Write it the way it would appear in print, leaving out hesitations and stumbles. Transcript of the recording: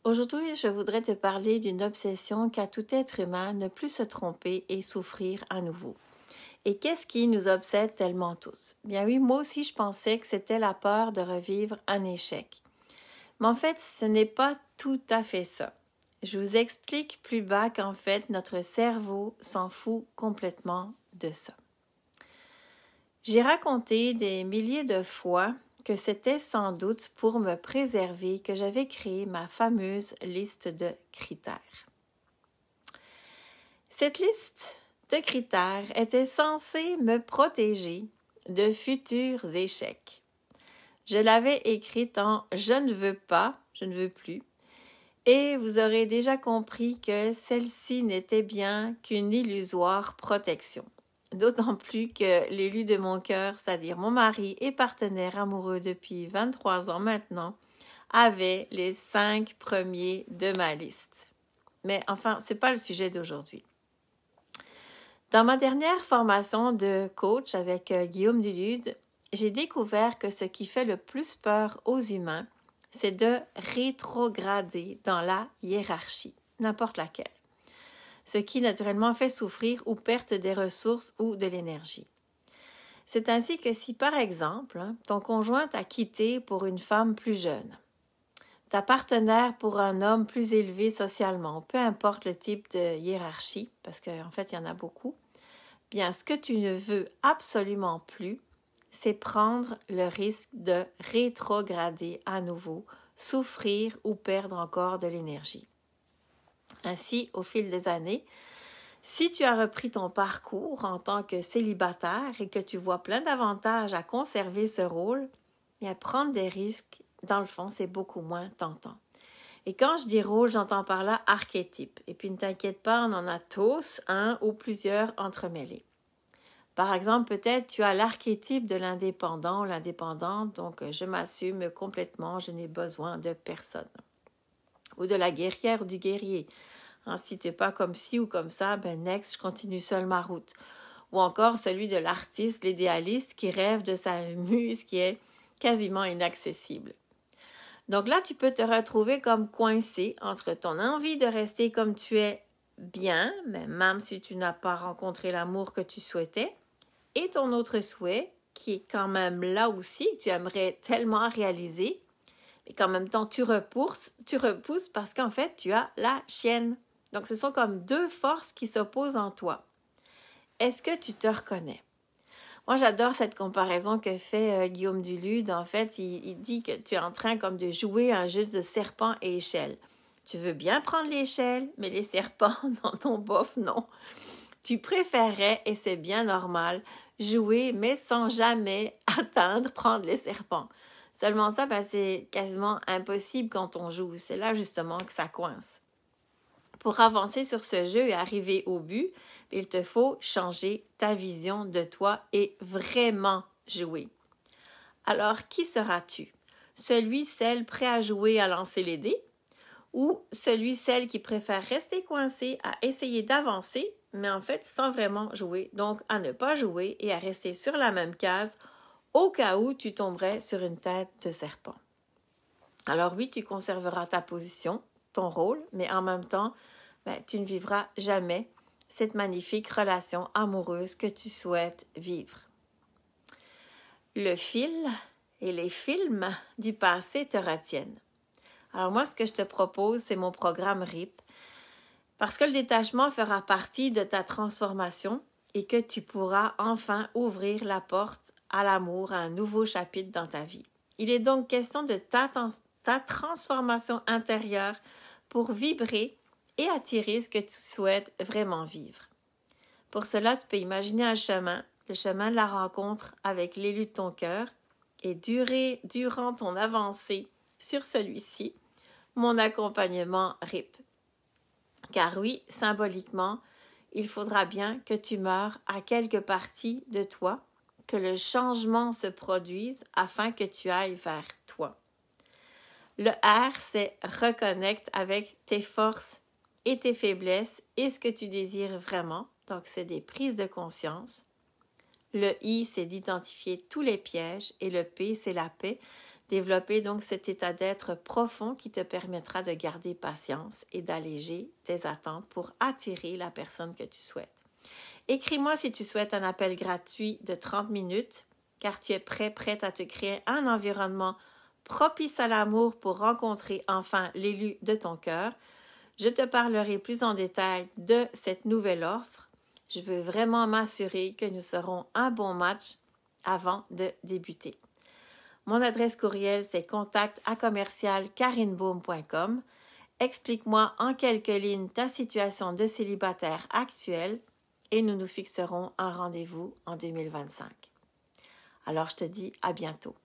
Aujourd'hui, je voudrais te parler d'une obsession qu'a tout être humain, ne plus se tromper et souffrir à nouveau. Et qu'est-ce qui nous obsède tellement tous? Bien oui, moi aussi je pensais que c'était la peur de revivre un échec. Mais en fait, ce n'est pas tout à fait ça. Je vous explique plus bas qu'en fait, notre cerveau s'en fout complètement de ça. J'ai raconté des milliers de fois que c'était sans doute pour me préserver que j'avais créé ma fameuse liste de critères. Cette liste de critères était censée me protéger de futurs échecs. Je l'avais écrite en « je ne veux pas »,« je ne veux plus », et vous aurez déjà compris que celle-ci n'était bien qu'une illusoire protection. D'autant plus que l'élu de mon cœur, c'est-à-dire mon mari et partenaire amoureux depuis 23 ans maintenant, avait les 5 premiers de ma liste. Mais enfin, ce n'est pas le sujet d'aujourd'hui. Dans ma dernière formation de coach avec Guillaume Dulude, j'ai découvert que ce qui fait le plus peur aux humains, c'est de rétrograder dans la hiérarchie, n'importe laquelle. Ce qui naturellement fait souffrir ou perte des ressources ou de l'énergie. C'est ainsi que si, par exemple, ton conjoint t'a quitté pour une femme plus jeune, ta partenaire pour un homme plus élevé socialement, peu importe le type de hiérarchie, parce qu'en fait, il y en a beaucoup, bien, ce que tu ne veux absolument plus, c'est prendre le risque de rétrograder à nouveau, souffrir ou perdre encore de l'énergie. Ainsi, au fil des années, si tu as repris ton parcours en tant que célibataire et que tu vois plein d'avantages à conserver ce rôle, bien, prendre des risques, dans le fond, c'est beaucoup moins tentant. Et quand je dis rôle, j'entends par là archétype. Et puis ne t'inquiète pas, on en a tous un ou plusieurs entremêlés. Par exemple, peut-être tu as l'archétype de l'indépendant ou l'indépendante, donc je m'assume complètement, je n'ai besoin de personne. Ou de la guerrière ou du guerrier. Si tu n'es pas comme ci ou comme ça, ben next, je continue seule ma route. Ou encore celui de l'artiste, l'idéaliste qui rêve de sa muse qui est quasiment inaccessible. Donc là, tu peux te retrouver comme coincé entre ton envie de rester comme tu es bien, même si tu n'as pas rencontré l'amour que tu souhaitais, et ton autre souhait, qui est quand même là aussi, que tu aimerais tellement réaliser, et qu'en même temps tu repousses parce qu'en fait, tu as la chienne. Donc, ce sont comme deux forces qui s'opposent en toi. Est-ce que tu te reconnais? Moi, j'adore cette comparaison que fait Guillaume Dulude. En fait, il dit que tu es en train comme de jouer un jeu de serpent et échelle. Tu veux bien prendre l'échelle, mais les serpents, dans ton bof, non. Tu préférerais, et c'est bien normal, jouer, mais sans jamais prendre les serpents. Seulement ça, c'est quasiment impossible quand on joue. C'est là justement que ça coince. Pour avancer sur ce jeu et arriver au but, il te faut changer ta vision de toi et vraiment jouer. Alors, qui seras-tu? Celle prêt à jouer à lancer les dés ou celle qui préfère rester coincé à essayer d'avancer, mais en fait sans vraiment jouer, donc à ne pas jouer et à rester sur la même case au cas où tu tomberais sur une tête de serpent. Alors oui, tu conserveras ta position, ton rôle, mais en même temps, tu ne vivras jamais cette magnifique relation amoureuse que tu souhaites vivre. Le fil et les films du passé te retiennent. Alors moi, ce que je te propose, c'est mon programme RIP, parce que le détachement fera partie de ta transformation et que tu pourras enfin ouvrir la porte à l'amour, à un nouveau chapitre dans ta vie. Il est donc question de ta transformation intérieure pour vibrer et attirer ce que tu souhaites vraiment vivre. Pour cela, tu peux imaginer un chemin, le chemin de la rencontre avec l'élu de ton cœur, et durant ton avancée sur celui-ci, mon accompagnement RIP. Car oui, symboliquement, il faudra bien que tu meures à quelque partie de toi, que le changement se produise afin que tu ailles vers toi. Le R, c'est reconnecte avec tes forces et tes faiblesses et ce que tu désires vraiment. Donc, c'est des prises de conscience. Le I, c'est d'identifier tous les pièges et le P, c'est la paix. Développer donc cet état d'être profond qui te permettra de garder patience et d'alléger tes attentes pour attirer la personne que tu souhaites. Écris-moi si tu souhaites un appel gratuit de 30 minutes, car tu es prête à te créer un environnement propice à l'amour pour rencontrer enfin l'élu de ton cœur. Je te parlerai plus en détail de cette nouvelle offre. Je veux vraiment m'assurer que nous serons un bon match avant de débuter. Mon adresse courriel, c'est contact@commercialkarinebaum.com. Explique-moi en quelques lignes ta situation de célibataire actuelle et nous nous fixerons un rendez-vous en 2025. Alors, je te dis à bientôt.